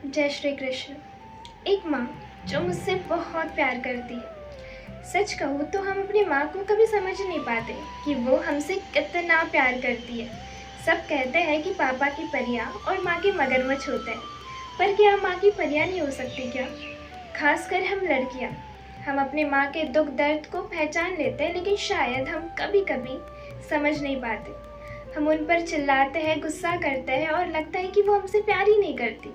जय श्री कृष्ण। एक माँ जो मुझसे बहुत प्यार करती है। सच कहूँ तो हम अपनी माँ को कभी समझ नहीं पाते कि वो हमसे कितना प्यार करती है। सब कहते हैं कि पापा की परियां और माँ के मगरमच्छ होते हैं, पर क्या माँ की परियां नहीं हो सकती क्या? खासकर हम लड़कियाँ। हम अपनी माँ के दुख दर्द को पहचान लेते हैं, लेकिन शायद हम कभी कभी समझ नहीं पाते। हम उन पर चिल्लाते हैं, गुस्सा करते हैं और लगता है कि वो हमसे प्यार ही नहीं करती।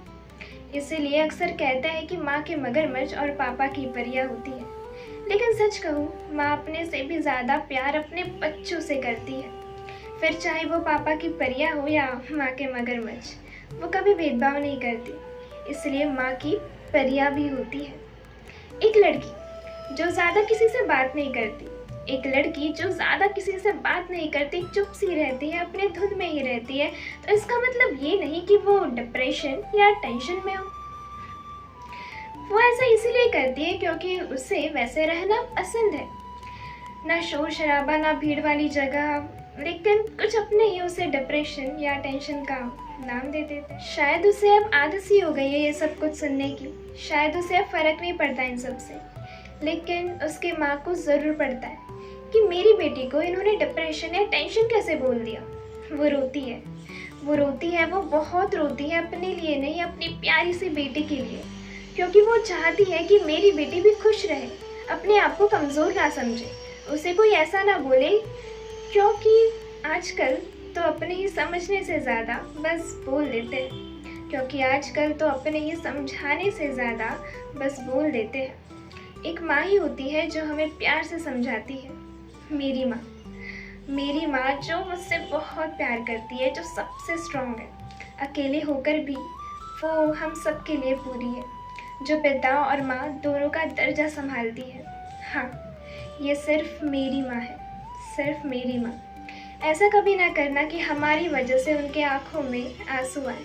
इसीलिए अक्सर कहते हैं कि माँ के मगरमच्छ और पापा की परियां होती है। लेकिन सच कहूँ, माँ अपने से भी ज़्यादा प्यार अपने बच्चों से करती है। फिर चाहे वो पापा की परियां हो या माँ के मगरमच्छ, वो कभी भेदभाव नहीं करती। इसलिए माँ की परियां भी होती है। एक लड़की जो ज़्यादा किसी से बात नहीं करती, एक लड़की जो ज़्यादा किसी से बात नहीं करती, चुप सी रहती है, अपने धुन में ही रहती है, तो इसका मतलब ये नहीं कि वो डिप्रेशन या टेंशन में हो। वो ऐसा इसीलिए करती है क्योंकि उसे वैसे रहना पसंद है। ना शोर शराबा, ना भीड़ वाली जगह, लेकिन कुछ अपने ही उसे डिप्रेशन या टेंशन का नाम दे देते। शायद उसे अब आदत सी हो गई है ये सब कुछ सुनने की। शायद उसे अब फर्क नहीं पड़ता इन सब से, लेकिन उसके माँ को ज़रूर पड़ता है कि मेरी बेटी को इन्होंने डिप्रेशन या टेंशन कैसे बोल दिया। वो रोती है, वो बहुत रोती है, अपने लिए नहीं, अपनी प्यारी सी बेटी के लिए, क्योंकि वो चाहती है कि मेरी बेटी भी खुश रहे, अपने आप को कमज़ोर ना समझे, उसे कोई ऐसा ना बोले। क्योंकि आजकल तो अपने ही समझने से ज़्यादा बस बोल देते हैं, क्योंकि आजकल तो अपने ही समझाने से ज़्यादा बस बोल देते हैं। एक माँ ही होती है जो हमें प्यार से समझाती है। मेरी माँ जो मुझसे बहुत प्यार करती है, जो सबसे स्ट्रॉन्ग है। अकेले होकर भी वो हम सब के लिए पूरी है, जो पिता और माँ दोनों का दर्जा संभालती है। हाँ, ये सिर्फ मेरी माँ है, सिर्फ मेरी माँ। ऐसा कभी ना करना कि हमारी वजह से उनके आँखों में आंसू आए,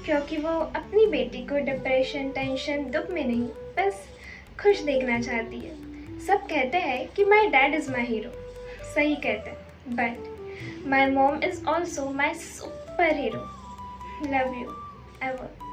क्योंकि वो अपनी बेटी को डिप्रेशन, टेंशन, दुख में नहीं, बस खुश देखना चाहती है। सब कहते हैं कि my dad is my hero, सही कहते हैं, but my mom is also my super hero. Love you ever.